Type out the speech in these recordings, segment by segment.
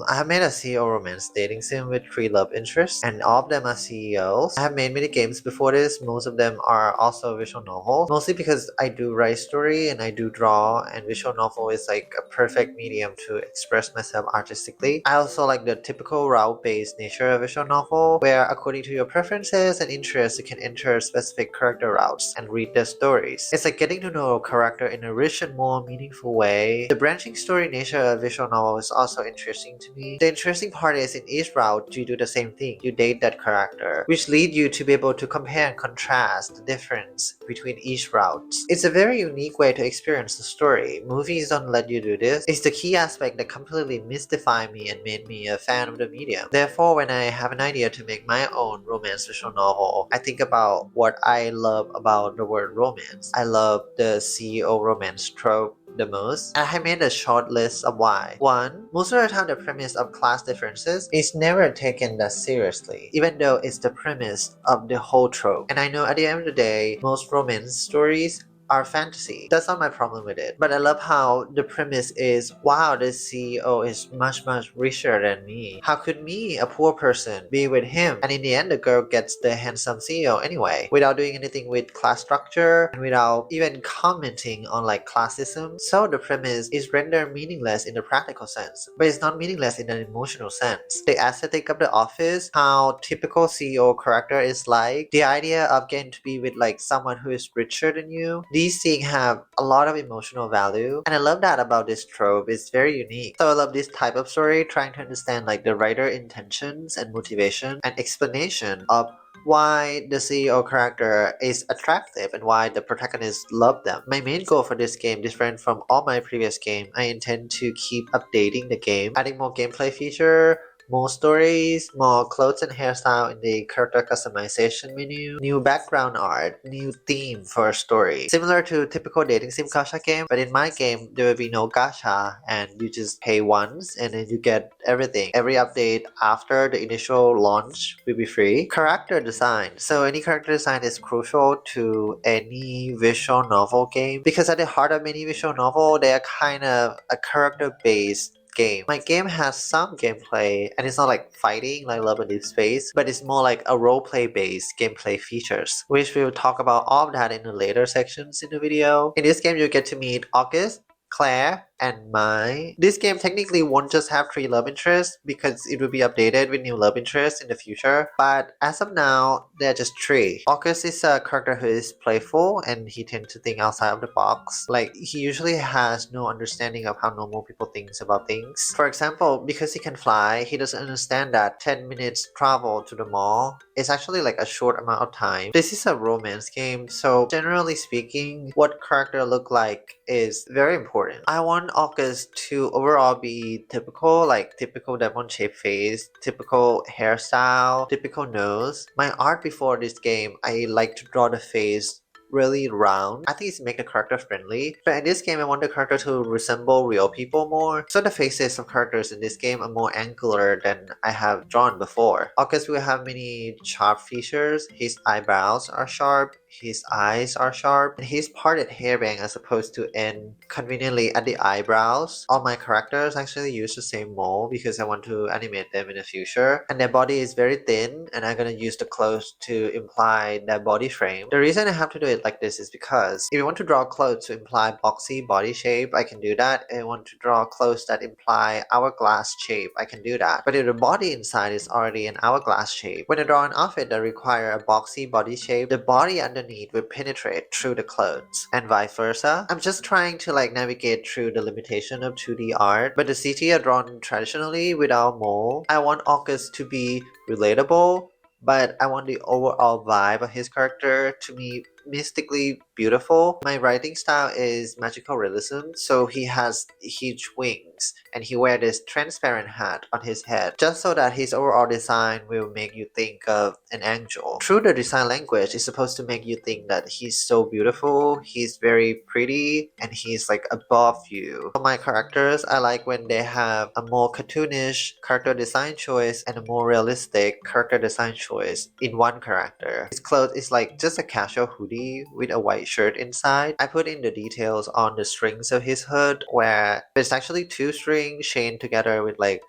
I have made a CEO romance dating sim with 3 love interests, and all of them are CEOs. I have made many games before this. Most of them are also visual novels, mostly because I do write story and I do draw, and visual novel is like a perfect medium to express myself artistically. I also like the typical route-based nature of visual novel, where according to your preferences and interests, you can enter specific character routes and read their stories. It's like getting to know a character in a rich and more meaningful way. The branching story nature of visual novel is also interesting to me. The interesting part is in each route you do the same thing. You date that character, which lead you to be able to compare and contrast the difference between each route. It's a very unique way to experience the story. Movies don't let you do this. It's the key aspect that completely mystified me and made me a fan of the medium. Therefore, when I have an idea to make my own romance visual novel, I think about what I love about the word romance. I love the CEO romance trope the most, and I made a short list of why. 1. Most of the time the premise of class differences is never taken that seriously, even though it's the premise of the whole trope. And I know at the end of the day, most romance stories are fantasy. That's not my problem with it. But I love how the premise is, wow, this CEO is much richer than me. How could me, a poor person, be with him? And in the end, the girl gets the handsome CEO anyway, without doing anything with class structure and without even commenting on like classism. So the premise is rendered meaningless in the practical sense, but it's not meaningless in an emotional sense. The aesthetic of the office, how typical CEO character is like, the idea of getting to be with like someone who is richer than you, these things have a lot of emotional value, and I love that about this trope. It's very unique. So I love this type of story, trying to understand like the writer intentions and motivation and explanation of why the CEO character is attractive and why the protagonists love them. My main goal for this game, different from all my previous game, I intend to keep updating the game, adding more gameplay feature, more stories, more clothes and hairstyle in the character customization menu, new background art, new theme for a story. Similar to typical dating sim gacha game, but in my game there will be no gacha and you just pay once and then you get everything. Every update after the initial launch will be free. Character design. So any character design is crucial to any visual novel game, because at the heart of many visual novel, they are kind of a character based game. My game has some gameplay, and it's not like fighting like Love and Deep Space, but it's more like a roleplay based gameplay features, which we'll talk about all of that in the later sections in the video. In this game, you get to meet August, Claire, and Mai. This game technically won't just have 3 love interests because it will be updated with new love interests in the future, but as of now, there are just 3. August is a character who is playful and he tends to think outside of the box. Like, he usually has no understanding of how normal people think about things. For example, because he can fly, he doesn't understand that 10 minutes travel to the mall is actually like a short amount of time. This is a romance game, so generally speaking, what character look like is very important. I want August to overall be typical, like typical diamond shaped face, typical hairstyle, typical nose. My art before this game, I like to draw the face really round. I think it's make the character friendly, but in this game I want the character to resemble real people more, so the faces of characters in this game are more angular than I have drawn before. August will have many sharp features. His eyebrows are sharp, his eyes are sharp, and his parted hairband as opposed to end conveniently at the eyebrows. All my characters actually use the same mold because I want to animate them in the future, and their body is very thin, and I'm gonna use the clothes to imply their body frame. The reason I have to do it like this is because if you want to draw clothes to imply boxy body shape, I can do that. If I want to draw clothes that imply hourglass shape, I can do that. But if the body inside is already an hourglass shape, when I draw an outfit that require a boxy body shape, the body underneath will penetrate through the clothes, and vice versa. I'm just trying to like navigate through the limitation of 2D art, but the CG are drawn traditionally without mold. I want August to be relatable, but I want the overall vibe of his character to be mystically beautiful. My writing style is magical realism, so he has huge wings and he wears this transparent hat on his head just so that his overall design will make you think of an angel. Through the design language, it's supposed to make you think that he's so beautiful, he's very pretty, and he's like above you. For my characters, I like when they have a more cartoonish character design choice and a more realistic character design choice in one character. His clothes is like just a casual hoodie with a white shirt inside. I put in the details on the strings of his hood, where it's actually 2 strings chained together with like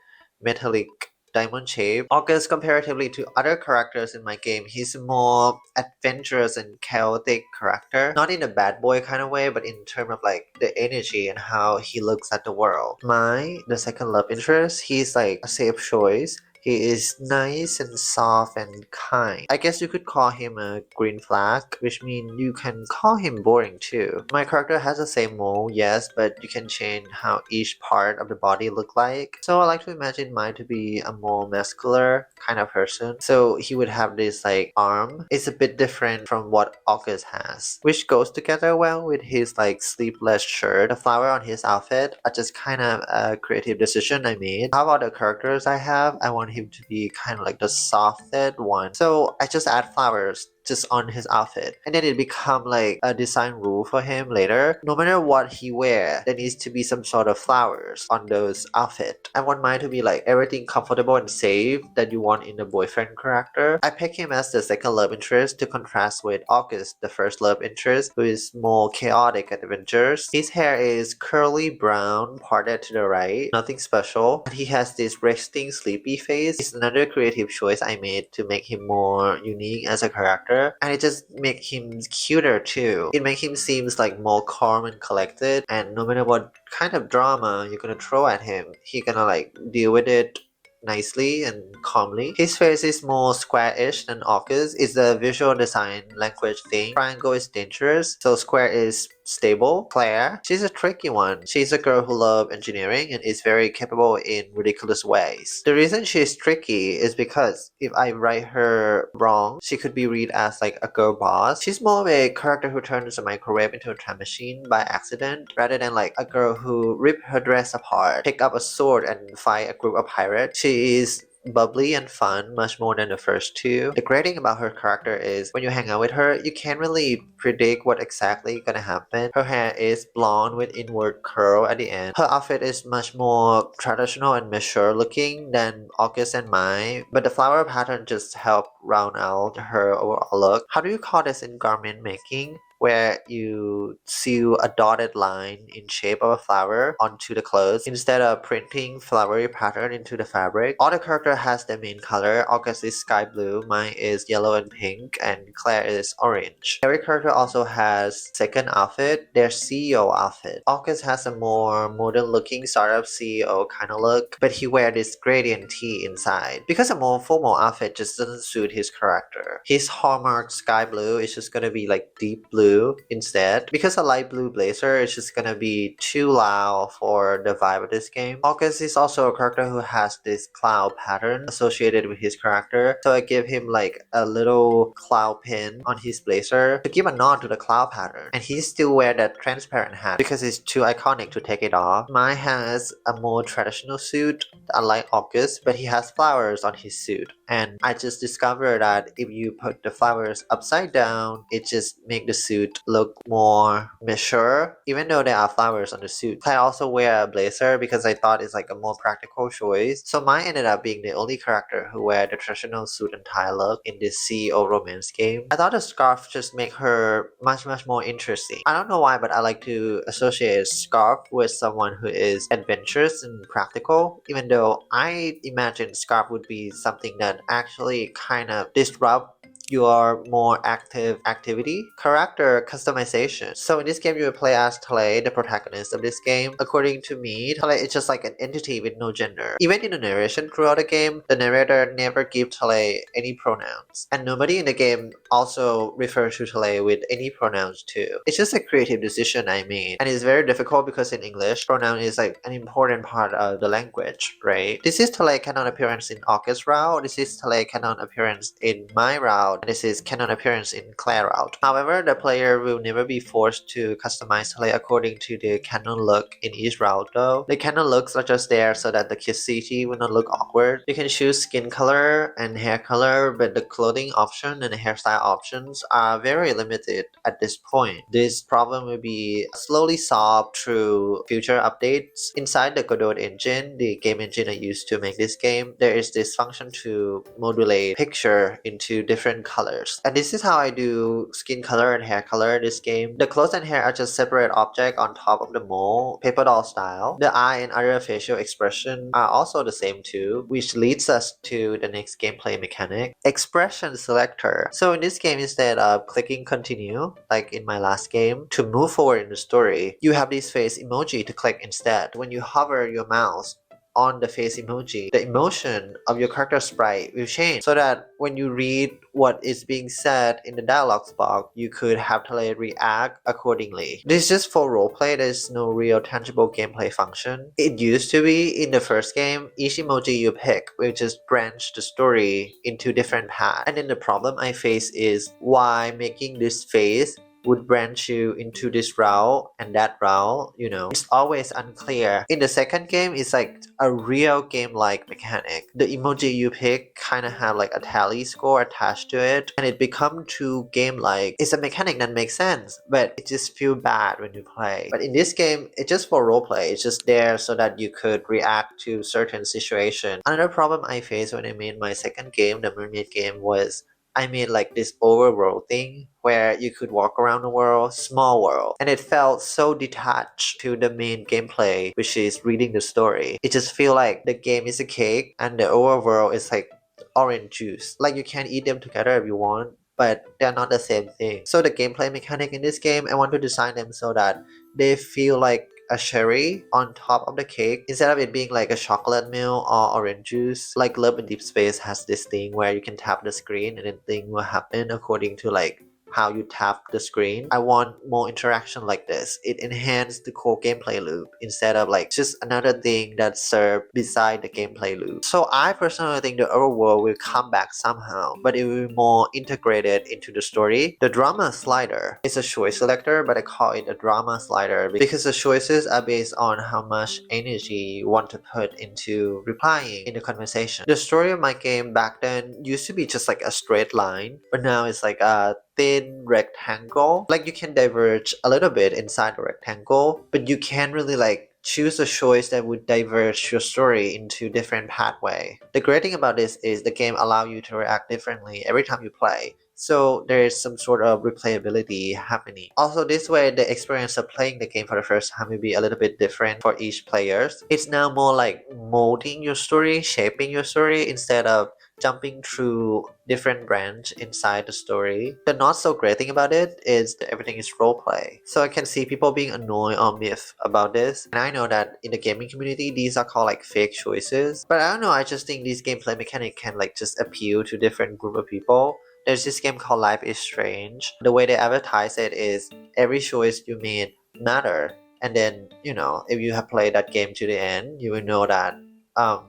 metallic diamond shape. August, comparatively to other characters in my game, he's a more adventurous and chaotic character. Not in a bad boy kind of way, but in terms of like the energy and how he looks at the world. The second love interest, he's like a safe choice. He is nice and soft and kind. I guess you could call him a green flag, which means you can call him boring too. My character has the same mold, yes, but you can change how each part of the body look like. So I like to imagine mine to be a more muscular kind of person. So he would have this like arm. It's a bit different from what August has, which goes together well with his like sleeveless shirt. The flower on his outfit are just kind of a creative decision I made. How about the characters I have? I want him to be kind of like the softed one. So I just add flowers just on his outfit, and then it become like a design rule for him later. No matter what he wear, there needs to be some sort of flowers on those outfit. I want mine to be like everything comfortable and safe that you want in a boyfriend character. I pick him as the second love interest to contrast with August, the first love interest, who is more chaotic and adventurous. His hair is curly brown, parted to the right, nothing special, and he has this resting sleepy face. It's another creative choice I made to make him more unique as a character, and it just make him cuter too. It make him seems like more calm and collected, and no matter what kind of drama you're gonna throw at him, he gonna like deal with it nicely and calmly. His face is more square-ish than August. It's a visual design language thing. Triangle is dangerous, so square is stable. Claire, she's a tricky one. She's a girl who loves engineering and is very capable in ridiculous ways. The reason she's tricky is because if I write her wrong, she could be read as like a girl boss. She's more of a character who turns a microwave into a time machine by accident, rather than like a girl who rip her dress apart, pick up a sword and fight a group of pirates. She is bubbly and fun much more than the first two. The great thing about her character is when you hang out with her, you can't really predict what exactly gonna happen. Her hair is blonde with inward curl at the end. Her outfit is much more traditional and mature looking than August and mine, but the flower pattern just help round out her overall look. How do you call this in garment making? Where you sew a dotted line in shape of a flower onto the clothes instead of printing flowery pattern into the fabric. All the character has their main color. August is sky blue, mine is yellow and pink, and Claire is orange. Every character also has second outfit, their CEO outfit. August has a more modern looking startup CEO kind of look, but he wear this gradient tee inside. Because a more formal outfit just doesn't suit his character. His hallmark sky blue is just gonna be like deep blue instead. Because a light blue blazer is just gonna be too loud for the vibe of this game. August is also a character who has this cloud pattern associated with his character, so I give him like a little cloud pin on his blazer to give a nod to the cloud pattern, and he still wear that transparent hat because it's too iconic to take it off. Mine has a more traditional suit unlike August, but he has flowers on his suit, and I just discovered that if you put the flowers upside down, it just make the suit look more mature, even though there are flowers on the suit. I also wear a blazer because I thought it's like a more practical choice. So mine ended up being the only character who wear the traditional suit and tie look in this CEO romance game. I thought the scarf just make her much more interesting. I don't know why, but I like to associate scarf with someone who is adventurous and practical, even though I imagine scarf would be something that actually kind of disrupt your more active activity. Character customization. So in this game you will play as Tale, the protagonist of this game. According to me, Tale is just like an entity with no gender. Even in the narration throughout the game, the narrator never gives Tale any pronouns. And nobody in the game also refers to Tale with any pronouns too. It's just a creative decision I made. And it's very difficult because in English, pronoun is like an important part of the language, right? This is Tale canon appearance in August route. This is Tale canon appearance in my route. And this is canon appearance in Claire route. However, the player will never be forced to customize Tale according to the canon look in each route though. The canon looks are just there so that the kid's CG will not look awkward. You can choose skin color and hair color, but the clothing option and the hairstyle options are very limited at this point. This problem will be slowly solved through future updates. Inside the Godot engine, the game engine I used to make this game, there is this function to modulate picture into different different colors. And this is how I do skin color and hair color in this game. The clothes and hair are just separate object on top of the mold, paper doll style. The eye and other facial expression are also the same too, which leads us to the next gameplay mechanic, expression selector. So in this game, instead of clicking continue, like in my last game, to move forward in the story, you have this face emoji to click instead. When you hover your mouse on the face emoji, the emotion of your character sprite will change so that when you read what is being said in the dialogue box, you could happily react accordingly. This is just for roleplay, there's no real tangible gameplay function. It used to be in the first game, each emoji you pick will just branch the story into different paths. And then the problem I face is why making this face would branch you into this route and that route, it's always unclear. In the second game, it's like a real game-like mechanic. The emoji you pick kind of have like a tally score attached to it, and it become too game-like. It's a mechanic that makes sense, but it just feels bad when you play. But in this game, it's just for roleplay. It's just there so that you could react to certain situations. Another problem I faced when I made my second game, the mermaid game, was I made like this overworld thing where you could walk around the world, small world, and it felt so detached to the main gameplay, which is reading the story. It just feel like the game is a cake and the overworld is like orange juice. Like you can eat them together if you want, but they're not the same thing. So the gameplay mechanic in this game, I want to design them so that they feel like a cherry on top of the cake instead of it being like a chocolate milk or orange juice. Like Love in Deep Space has this thing where you can tap the screen and then thing will happen according to like how you tap the screen. I want more interaction like this. It enhances the core gameplay loop instead of like just another thing that's served beside the gameplay loop. So I personally think the overworld will come back somehow, but it will be more integrated into the story. The drama slider is a choice selector, but I call it a drama slider because the choices are based on how much energy you want to put into replying in the conversation. The story of my game back then used to be just like a straight line, but now it's like a thin rectangle. Like you can diverge a little bit inside the rectangle, but you can't really like choose a choice that would diverge your story into different pathway. The great thing about this is the game allows you to react differently every time you play. So there is some sort of replayability happening. Also, this way, the experience of playing the game for the first time will be a little bit different for each player. It's now more like molding your story, shaping your story instead of jumping through different branch inside the story. The not so great thing about it is that everything is roleplay. So I can see people being annoyed or miffed about this. And I know that in the gaming community, these are called like fake choices. But I don't know, I just think these gameplay mechanic can like just appeal to different group of people. There's this game called Life is Strange. The way they advertise it is every choice you made matter. And then, if you have played that game to the end, you will know that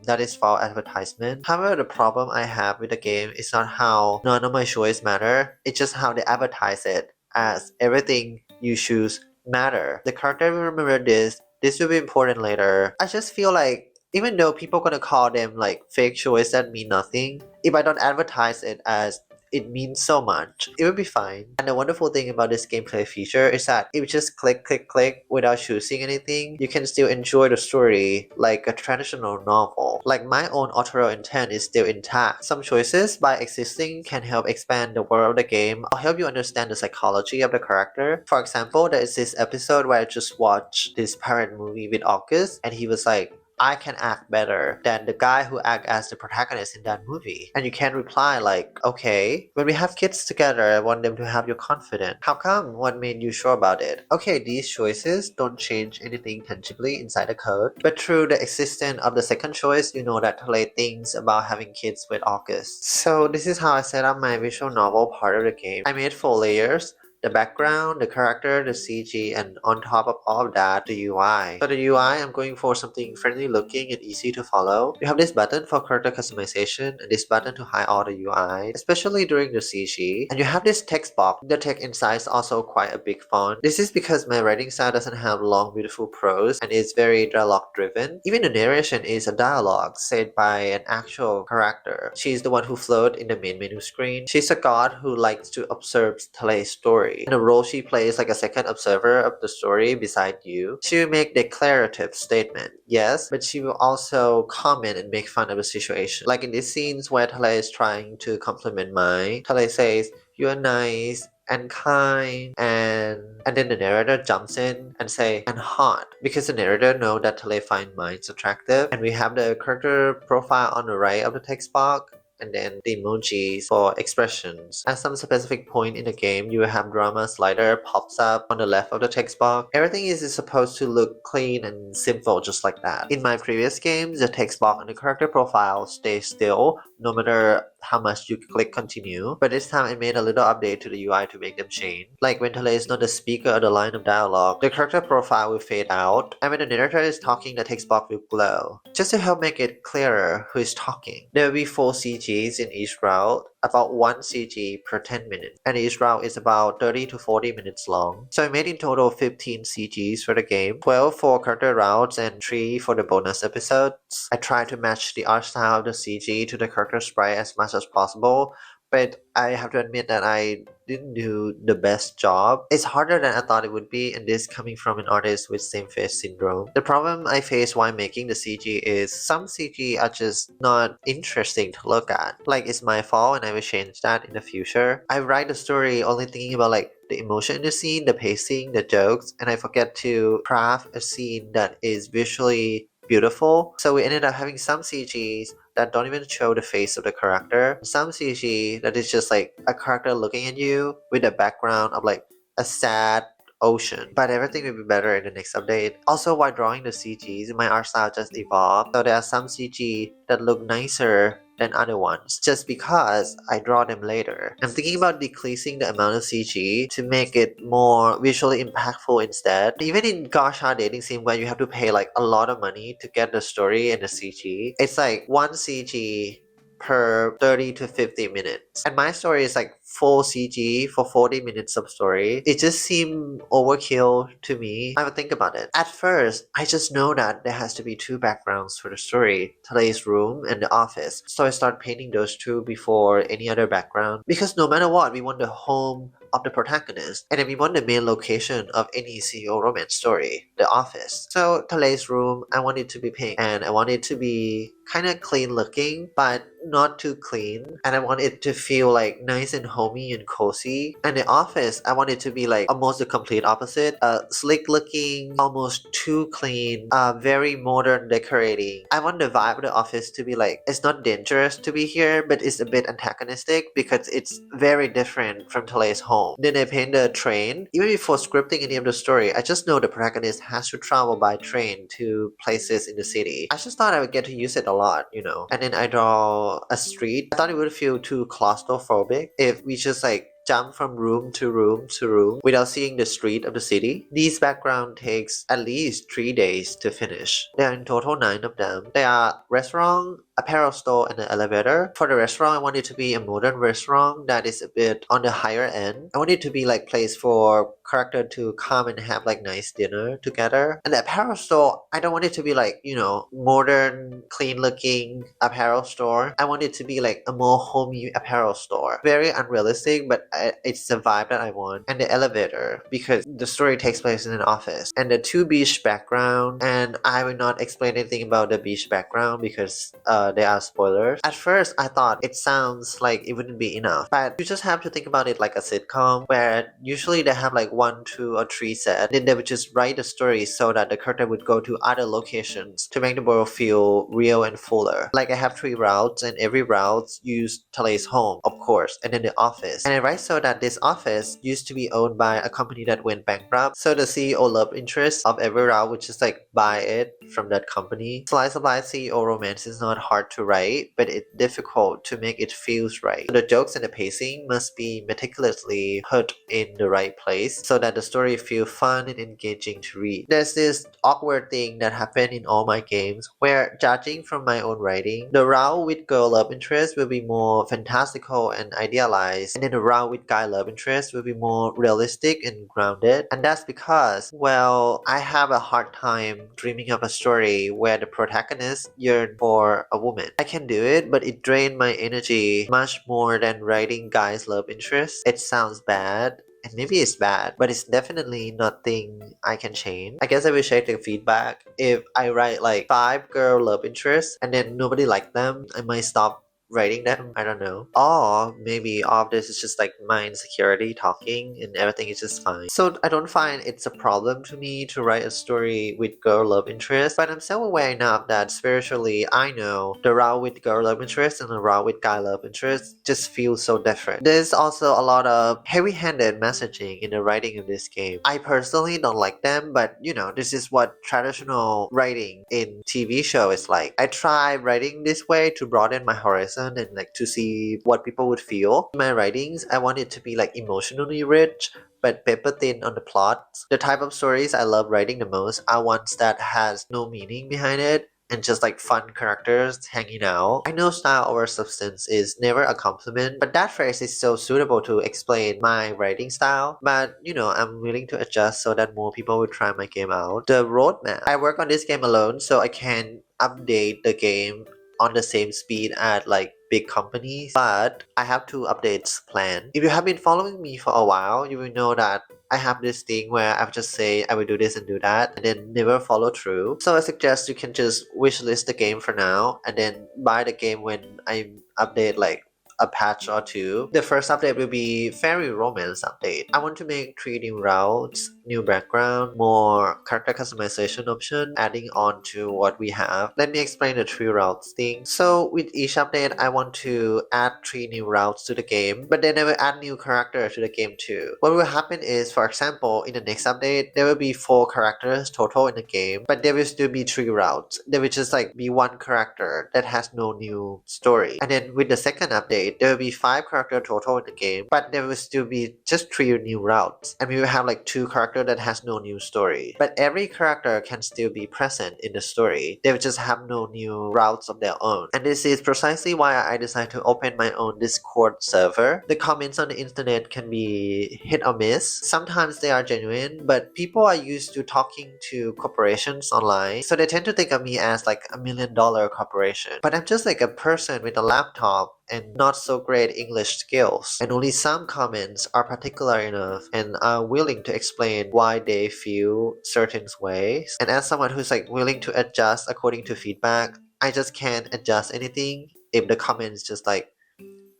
that is false advertisement. However, the problem I have with the game is not how none of my choices matter, it's just how they advertise it as everything you choose matter. The character will remember this will be important later. I just feel like even though people gonna call them like fake choice that mean nothing, if I don't advertise it as it means so much, it will be fine. And the wonderful thing about this gameplay feature is that if you just click without choosing anything, you can still enjoy the story like a traditional novel. Like my own authorial intent is still intact. Some choices by existing can help expand the world of the game or help you understand the psychology of the character. For example, there is this episode where I just watched this pirate movie with August and he was like, I can act better than the guy who act as the protagonist in that movie. And you can reply like, okay, when we have kids together, I want them to have your confidence. How come? What made you sure about it? Okay, these choices don't change anything tangibly inside the code, but through the existence of the second choice, you know that to lay things about having kids with August. So this is how I set up my visual novel part of the game. I made 4 layers. The background, the character, the CG, and on top of all of that, the UI. So the UI, I'm going for something friendly looking and easy to follow. You have this button for character customization and this button to hide all the UI, especially during the CG. And you have this text box. The text inside is also quite a big font. This is because my writing style doesn't have long, beautiful prose and is very dialogue driven. Even the narration is a dialogue said by an actual character. She's the one who floats in the main menu screen. She's a god who likes to observe Tele's story. story. In the role she plays like a second observer of the story beside you, she will make declarative statement, yes, but she will also comment and make fun of the situation. Like in these scenes where Tale is trying to compliment Mai, Tale says, "You are nice and kind," and then the narrator jumps in and say, "and hot," because the narrator know that Tale find minds attractive. And we have the character profile on the right of the text box, and then the emojis for expressions. At some specific point in the game, you will have drama slider pops up on the left of the text box. Everything is supposed to look clean and simple just like that. In my previous games, the text box and the character profile stay still no matter how much you click continue, but this time I made a little update to the UI to make them change. Like when Tale is not the speaker or the line of dialogue, the character profile will fade out, and when the narrator is talking, the text box will glow. Just to help make it clearer who is talking, there will be 4 CGs in each route, about 1 CG per 10 minutes, and each route is about 30 to 40 minutes long. So I made in total 15 CGs for the game, 12 for character routes and 3 for the bonus episodes. I tried to match the art style of the CG to the character sprite as much as possible, but I have to admit that I didn't do the best job. It's harder than I thought it would be, and this coming from an artist with same face syndrome. The problem I face while making the CG is some CG are just not interesting to look at. Like it's my fault and I will change that in the future. I write the story only thinking about like the emotion in the scene, the pacing, the jokes, and I forget to craft a scene that is visually beautiful. So we ended up having some CGs that don't even show the face of the character. Some CG that is just like a character looking at you with a background of like a sad ocean. But everything will be better in the next update. Also, while drawing the CGs, my art style just evolved. So there are some CG that look nicer than other ones just because I draw them later. I'm thinking about decreasing the amount of CG to make it more visually impactful instead. Even in Gacha dating sim where you have to pay like a lot of money to get the story and the CG, it's like 1 CG per 30 to 50 minutes. And my story is like full CG for 40 minutes of story. It just seemed overkill to me. I would think about it. At first, I just know that there has to be 2 backgrounds for the story, Tale's room and the office. So I start painting those 2 before any other background. Because no matter what, we want the home of the protagonist, and then we want the main location of any CEO romance story, the office. So Tale's room, I want it to be pink, and I want it to be kind of clean looking, but not too clean, and I want it to feel like nice and homey and cozy. And the office, I want it to be like almost the complete opposite, slick looking, almost too clean, very modern decorating. I want the vibe of the office to be like, it's not dangerous to be here, but it's a bit antagonistic because it's very different from Tale's home. Then I paint the train. Even before scripting any of the story, I just know the protagonist has to travel by train to places in the city. I just thought I would get to use it a lot, you know. And then I draw a street. I thought it would feel too claustrophobic if we just like jump from room to room to room without seeing the street of the city. These background takes at least 3 days to finish. There are in total 9 of them. They are restaurant, apparel store, and an elevator. For the restaurant, I want it to be a modern restaurant that is a bit on the higher end. I want it to be like place for character to come and have like nice dinner together. And the apparel store, I don't want it to be like, you know, modern, clean looking apparel store. I want it to be like a more homey apparel store. Very unrealistic, but it's the vibe that I want. And the elevator, because the story takes place in an office. And the 2 beach background, and I will not explain anything about the beach background because they are spoilers. At first, I thought it sounds like it wouldn't be enough, but you just have to think about it like a sitcom where usually they have like 1, 2, or 3 sets. Then they would just write the story so that the character would go to other locations to make the world feel real and fuller. Like I have 3 routes, and every route use Tale's home, of course, and then the office. And I write so that this office used to be owned by a company that went bankrupt. So the CEO love interest of every route would just like buy it from that company. Slice of life CEO romance is not hard to write, but it's difficult to make it feels right. So the jokes and the pacing must be meticulously put in the right place so that the story feels fun and engaging to read. There's this awkward thing that happened in all my games where, judging from my own writing, the route with girl love interest will be more fantastical and idealized, and then the route with guy love interest will be more realistic and grounded. And that's because, well, I have a hard time dreaming of a story where the protagonist yearn for a woman. I can do it, but it drained my energy much more than writing guys love interest. It sounds bad, and maybe it's bad, but it's definitely nothing I can change. I guess I will check the feedback. If I write like 5 girl love interests and then nobody liked them, I might stop writing them. I don't know. Or maybe all of this is just like my insecurity talking and everything is just fine. So I don't find it's a problem to me to write a story with girl love interest, but I'm so aware enough that spiritually I know the route with girl love interest and the route with guy love interest just feels so different. There's also a lot of heavy-handed messaging in the writing of this game. I personally don't like them, but you know, this is what traditional writing in TV show is like. I try writing this way to broaden my horizon and like to see what people would feel. In my writings, I want it to be like emotionally rich, but paper thin on the plot. The type of stories I love writing the most are ones that has no meaning behind it and just like fun characters hanging out. I know style over substance is never a compliment, but that phrase is so suitable to explain my writing style. But you know, I'm willing to adjust so that more people will try my game out. The roadmap. I work on this game alone, so I can update the game on the same speed at like big companies, but I have two updates planned. If you have been following me for a while, you will know that I have this thing where I just say I will do this and do that and then never follow through. So I suggest you can just wishlist the game for now and then buy the game when I update like a patch or two. The first update will be Fairy Romance update. I want to make 3 new routes, new background, more character customization option, adding on to what we have. Let me explain the 3 routes thing. So with each update, I want to add 3 new routes to the game, but then I will add new characters to the game too. What will happen is, for example, in the next update, there will be 4 characters total in the game, but there will still be 3 routes. There will just like be 1 character that has no new story. And then with the second update, there will be 5 characters total in the game, but there will still be just 3 new routes. And we will have like 2 characters that has no new story. But every character can still be present in the story. They will just have no new routes of their own. And this is precisely why I decided to open my own Discord server. The comments on the internet can be hit or miss. Sometimes they are genuine, but people are used to talking to corporations online, so they tend to think of me as like $1 million corporation. But I'm just like a person with a laptop and not so great English skills. And only some comments are particular enough and are willing to explain why they feel certain ways. And as someone who's like willing to adjust according to feedback, I just can't adjust anything if the comment is just like,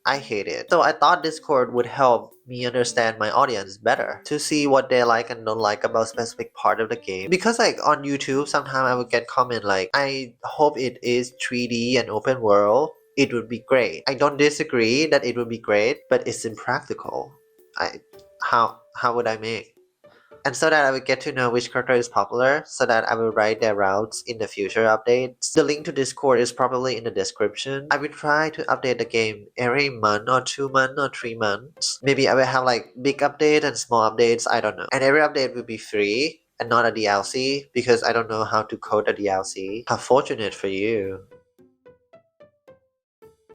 I hate it. So I thought Discord would help me understand my audience better to see what they like and don't like about specific part of the game. Because like on YouTube, sometimes I would get comment like, I hope it is 3D and open world. It would be great. I don't disagree that it would be great, but it's impractical. I how would I make? And so that I will get to know which character is popular, so that I will write their routes in the future updates. The link to Discord is probably in the description. I will try to update the game every month or 2 months or 3 months. Maybe I will have like big updates and small updates, I don't know. And every update will be free and not a DLC because I don't know how to code a DLC. How fortunate for you.